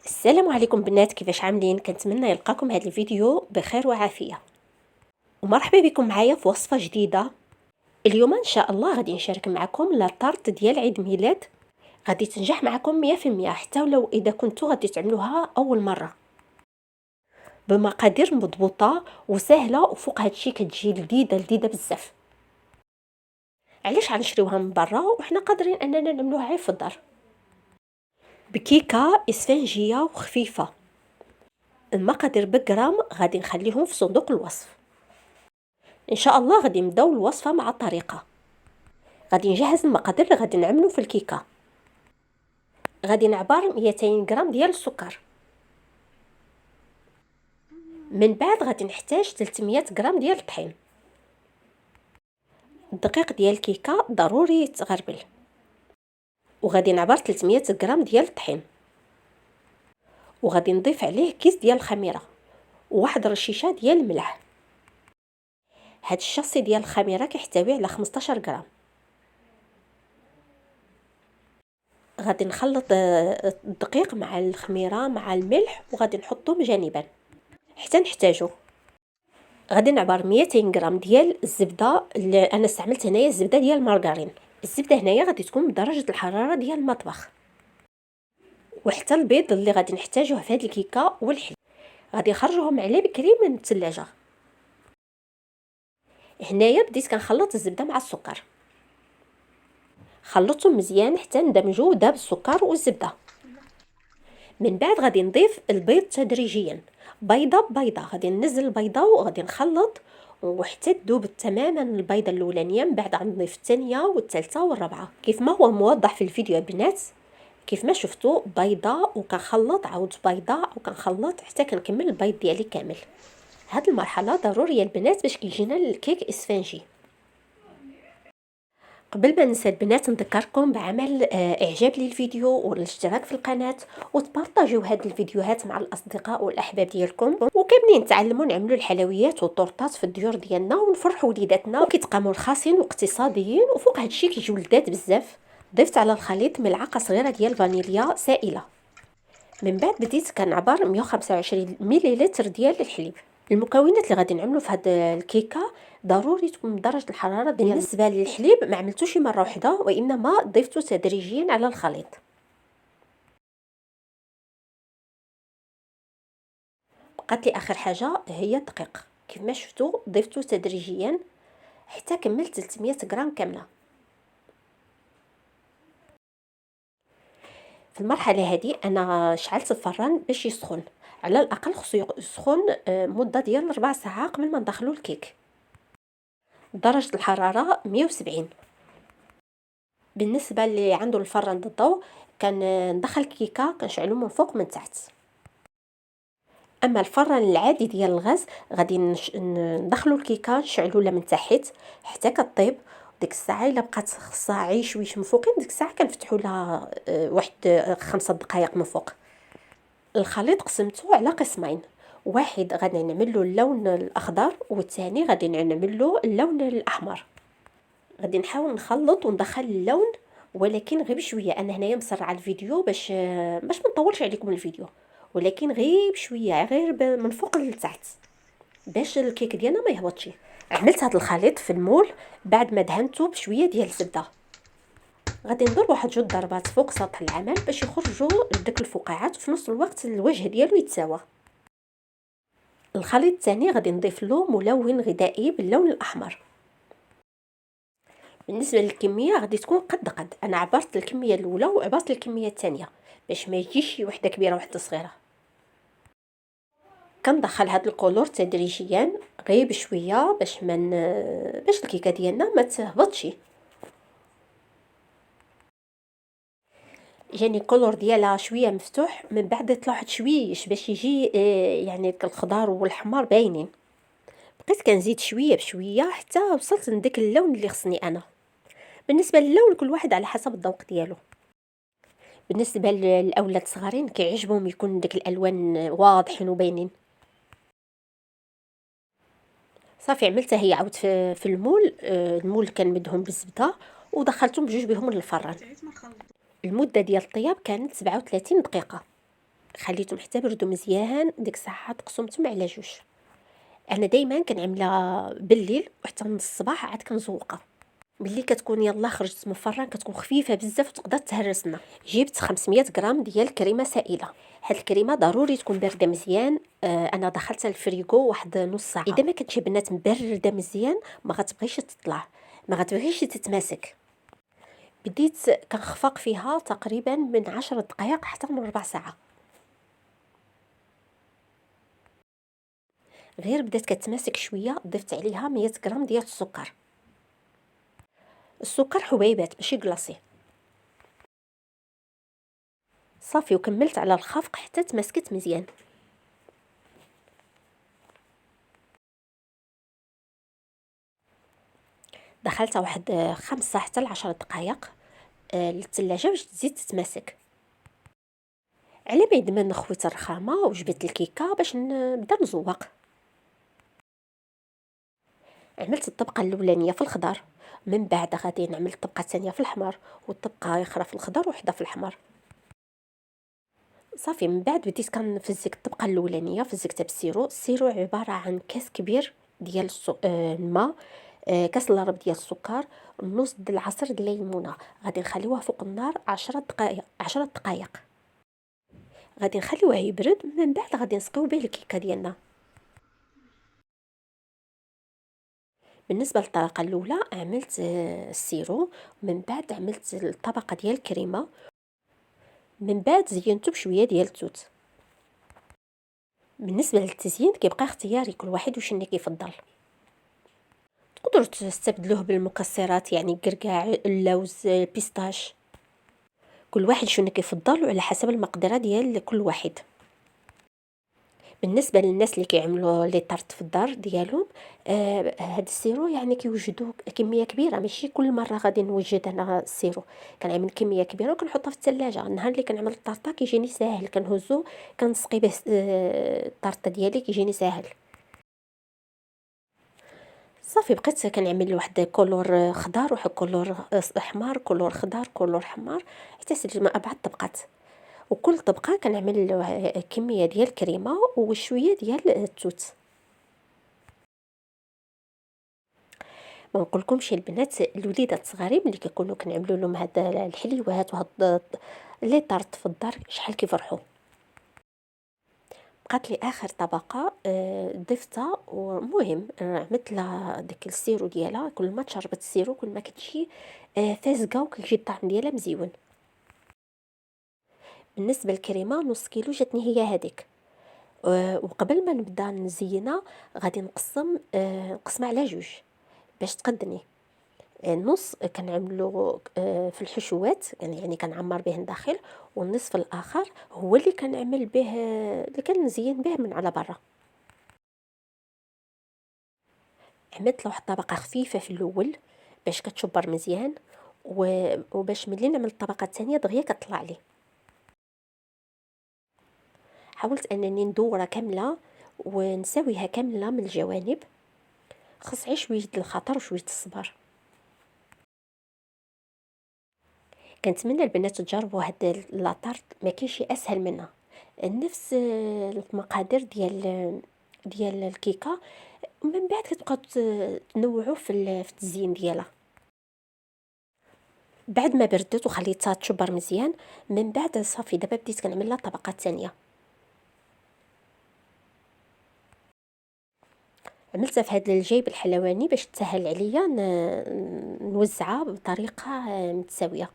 السلام عليكم بنات، كيفاش عاملين؟ كنتمنى يلقاكم هذا الفيديو بخير وعافيه. ومرحبا بكم معايا في وصفه جديده. اليوم ان شاء الله غادي نشارك معكم لا طارت ديال عيد ميلاد. غادي تنجح معكم 100% حتى ولو اذا كنتو غادي تعملوها اول مره، بمقادير مضبوطه وسهله، وفوق هادشي كتجي لذيذه بزاف. علاش غنشريوها من برا وحنا قادرين اننا نعملوها غير في الدار، بكيكه اسفنجيه وخفيفه. المقادير بالجرام غادي نخليهم في صندوق الوصف. ان شاء الله غادي نبداو الوصفه مع الطريقه. غادي نجهز المقادير اللي غادي نعملو في الكيكه. غادي نعبر 200 غرام ديال السكر. من بعد غادي نحتاج 300 غرام ديال الطحين. الدقيق ديال الكيكه ضروري يتغربل. وغادي نعبر 300 غرام ديال الطحين. وغادي نضيف عليه كيس ديال الخميره وواحد رشيشه ديال الملح. هاد الشاصي ديال الخميره كيحتوي على 15 غرام. غادي نخلط الدقيق مع الخميره مع الملح وغادي نحطهم جانبا حتى نحتاجو. غادي نعبر 200 غرام ديال الزبده، اللي انا استعملت هنايا الزبده ديال المارغرين. الزبده هنايا غادي تكون بدرجه الحراره ديال المطبخ. وحتى البيض اللي غادي نحتاجوه في هذه الكيكه والحليب غادي نخرجوهم على بكري من الثلاجه. هنايا بديت كنخلط الزبده مع السكر، خلطتهم مزيان حتى ندمجوا داب السكر والزبده. من بعد غادي نضيف البيض تدريجيا، بيضه بيضه. غادي ننزل البيضه وغادي نخلط وحتى تذوب تماما البيضه الاولانيه. من بعد غنضيف الثانيه والثالثه والرابعه كيف ما هو موضح في الفيديو البنات. كيف ما شفتوا بيضه وكنخلط عاود بيضه وكنخلط حتى كنكمل البيض ديالي كامل. هاد المرحله ضروريه البنات باش كيجينا الكيك اسفنجي. قبل ما ننسى البنات نذكركم بعمل اعجاب للفيديو والاشتراك في القناه، وتبارطاجيو هاد الفيديوهات مع الاصدقاء والاحباب ديالكم، وكاملين نتعلموا نعملوا الحلويات والطورطات في الديور ديالنا ونفرحوا وليداتنا وكيتقاموا رخاصين واقتصاديين. وفوق هادشي كيجيو لذاذ بزاف. ضفت على الخليط ملعقه صغيره ديال فانيليا سائله. من بعد بديت كنعبر 125 مليلتر ديال الحليب. المكونات اللي غادي نعملو في هاد الكيكه ضروري تكون بدرجه الحراره ديال. بالنسبه للحليب ما عملتوش مره واحده، وانما ضفته تدريجيا على الخليط. بقات لي اخر حاجه هي الدقيق. كيف ما شفتوا ضفته تدريجيا حتى كملت 300 غرام كامله. في المرحله هذه انا شعلت الفران باش يسخن، على الاقل خصو يسخن مده ديال 4 ساعات قبل ما ندخلو الكيك. درجه الحراره 170. بالنسبه اللي عنده الفران ضد الضوء ندخل الكيكه كنشعلو من فوق من تحت. اما الفران العادي ديال الغاز غادي ندخلو الكيكه نشعلو لها من تحت حتى كطيب. ديك الساعه الا بقات خصها عيشويش من فوقين، ديك الساعه كنفتحوا لها واحد 5 دقائق من فوق. الخليط قسمته على قسمين، واحد غادي نعمل له اللون الاخضر والثاني غادي نعمل له اللون الاحمر. غادي نحاول نخلط وندخل اللون، ولكن غير بشويه. انا هنايا مسرعه الفيديو باش ما نطولش عليكم الفيديو، ولكن غير بشويه، غير من فوق لتحت باش الكيك ديالنا ما يهبطش. عملت هذا الخليط في المول بعد ما دهنته بشويه ديال الزبده. غادي ندير واحد جوج ضربات فوق سطح العمل باش يخرجوا داك الفقاعات، وفي نفس الوقت الوجه ديالو يتساوى. الخليط الثاني غادي نضيف له ملون غذائي باللون الاحمر. بالنسبه للكميه غادي تكون قد انا عبرت الكميه الاولى وعبرت الكميه الثانيه باش ما يجيش شي وحده كبيره وحده صغيره. كندخل هاد الكولور تدريجيا غير بشويه باش باش الكيكه ديالنا ما تهبطش. جاني الكولور ديالها شويه مفتوح، من بعد يطلع واحد شويش باش يجي يعني الخضار والحمار باينين. بقيت كنزيد شويه بشويه حتى وصلت لديك اللون اللي خصني انا. بالنسبه للون كل واحد على حسب الذوق ديالو. بالنسبه للاولاد الصغارين كيعجبهم يكون ديك الالوان واضحين وباينين. صافي عملتها هي عاود في المول. المول كان مدهون بالزبده ودخلتهم بجوج بهم للفران. المده ديال الطياب كانت 37 دقيقه. خليتهم حتى بردوا مزيان، ديك الساعه قسمتهم على جوج. انا دائما كنعملها بالليل وحتى من الصباح عاد كنزوقها. ملي كتكون يلا خرجت من الفران كتكون خفيفه بزاف وتقدر تهرسنا. جبت 500 غرام ديال كريمه سائله. هاد الكريمه ضروري تكون بارده مزيان. انا دخلتها الفريغو واحد نص ساعه. اذا ما كانتش بنات مبرده مزيان ما غتبغيش تطلع، ما غتبغيش تتماسك. بديت كنخفق فيها تقريبا من 10 دقائق حتى من ربع ساعه. غير بدات كتماسك شويه ضفت عليها 100 غرام ديال السكر. السكر حبيبات ماشي كلاصي. صافي وكملت على الخفق حتى تماسكت مزيان. دخلتها واحد 5 حتى ل10 دقائق للثلاجه باش تزيد تتماسك. على ما يدمن خويت الرخامه وجبت الكيكه باش نبدا نزوق. عملت الطبقه الاولانيه في الخضر، من بعد غادي نعمل الطبقه الثانيه في الحمر والطبقه اخرى في الخضر وحده في الحمر. صافي من بعد بديت كنفزك الطبقه الاولانيه فزكتها بالسيرو. السيرو عباره عن كاس كبير ديال الماء، كاس الا ربع ديال السكر، نص د العصير د الليمونه. غادي نخليوها فوق النار 10 دقائق 10 دقائق. غادي نخليوه يبرد، من بعد غادي نسقيو به الكيكه ديالنا. بالنسبه للطريقه الاولى عملت السيرو، من بعد عملت الطبقه ديال الكريمه، من بعد زينته بشويه ديال التوت. بالنسبه للتزيين كيبقى اختياري، كل واحد واش اللي كيفضل. تقدروا تستبدلوه بالمكسرات يعني الكركاع، اللوز، البيستاش، كل واحد شنو كيفضل وعلى حسب المقدره ديال كل واحد. بالنسبه للناس اللي كيعملوا لي طارت في الدار ديالهم، هاد السيرو يعني كيوجدوا كميه كبيره، ماشي كل مره غادي نوجد انا السيرو. كنعمل كميه كبيره وكنحطها في الثلاجه. النهار اللي كنعمل الطارطه كيجيني ساهل، كنهزو كنسقي به الطارطه ديالي كيجيني ساهل. صافي بقيت كنعمل واحد كولور خضار، واحد كولور احمر، كولور خضار، كولور حمار، حتى ساليت مع 4 طبقات. وكل طبقه كنعمل كميه ديال الكريمه وشويه ديال التوت. ما نقولكمش البنات الوليدات الصغارين ملي كيكونوا كنعملوا لهم هاد الحليوات وهاد لي طارت في الدار شحال كيفرحوا. بقات لي اخر طبقه ضفتها، ومهم عملت لها ديك السيرو ديالها. كل ما تشربت السيرو كل ما كتجي فازقه وكيجي الطعم ديالها مزيون. بالنسبه للكريمه نص كيلو جاتني هي هذيك. وقبل ما نبدا نزينها غادي نقسمها على جوج باش تقدني. النص كنعملو في الحشوات، يعني كنعمر به الداخل، والنصف الاخر هو اللي كنعمل به اللي كنزين به من على برا. عملت له واحد الطبقه خفيفه في الاول باش كتشبر مزيان، وباش ملي نعمل الطبقه الثانيه دغيا كطلع لي. حاولت انني ندورها كامله ونسويها كامله من الجوانب. خص غير شويه الخطر وشويه الصبر. كنتمنى البنات تجربوا هاد لاطارت، ما كاينش اسهل منها. نفس المقادير ديال الكيكه، من بعد كتبقاو تنوعوا في التزيين ديالها. بعد ما بردت وخليتها تشبر مزيان، من بعد صافي دابا بديت كنعمل لها الطبقه الثانيه. عملتها في هذا الجيب الحلواني باش تسهل عليا نوزعها بطريقه متساويه.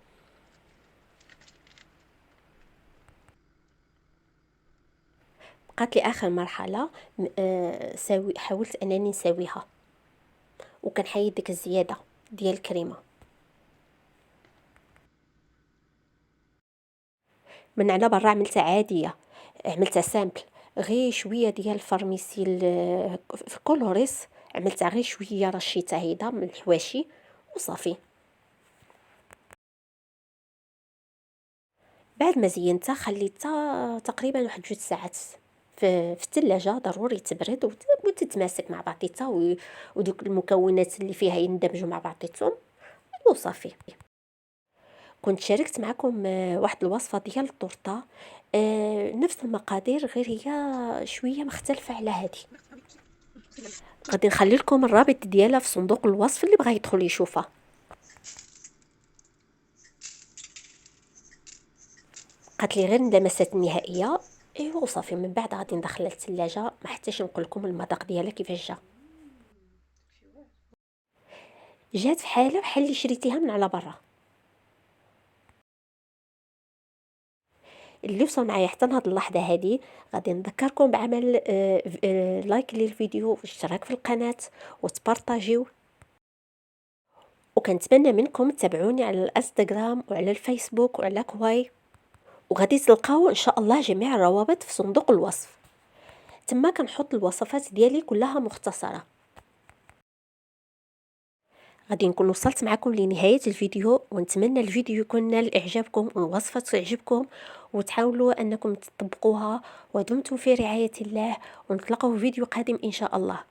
بقات لي اخر مرحله حاولت انني نسويها، وكنحيد ديك الزياده ديال الكريمه. من على برا عملتها عاديه، عملتها سامبل، غير شويه ديال الفرميسيل في كولوريس، عملتها غير شويه رشيتها هيدا من الحواشي وصافي. بعد ما زينتها خليتها تقريبا واحد 2 ساعات في الثلاجه، ضروري تبرد وتتماسك مع بعضيتها، ودوك المكونات اللي فيها يندمجوا مع بعضيتهم وصافي. كنت شاركت معكم واحد الوصفه ديال الطورطه نفس المقادير غير هي شويه مختلفه على هذه. غادي نخلي لكم الرابط ديالها في صندوق الوصف اللي بغى يدخل يشوفها. بقات لي غير اللمسات النهائيه. ايوا وصافي، من بعد غادي ندخلها للثلاجه، ما حتىش نقول لكم المذاق ديالها كيفاش جات في حاله بحال اللي شريتيها من على برا. اللي وصل معايا حتى لهاد اللحظه هذه، غادي نذكركم بعمل لايك للفيديو واشتراك في القناه وتبارطاجيو. وكنتمنى منكم تتابعوني على الانستغرام وعلى الفيسبوك وعلى كواي، وغادي تلقاو ان شاء الله جميع الروابط في صندوق الوصف. تما كنحط الوصفات ديالي كلها مختصره. غادي نكون وصلت معكم لنهايه الفيديو، ونتمنى الفيديو يكون نال اعجابكم والوصفه تعجبكم وتحاولوا انكم تطبقوها. ودمتم في رعايه الله، ونتلاقاو في فيديو قادم ان شاء الله.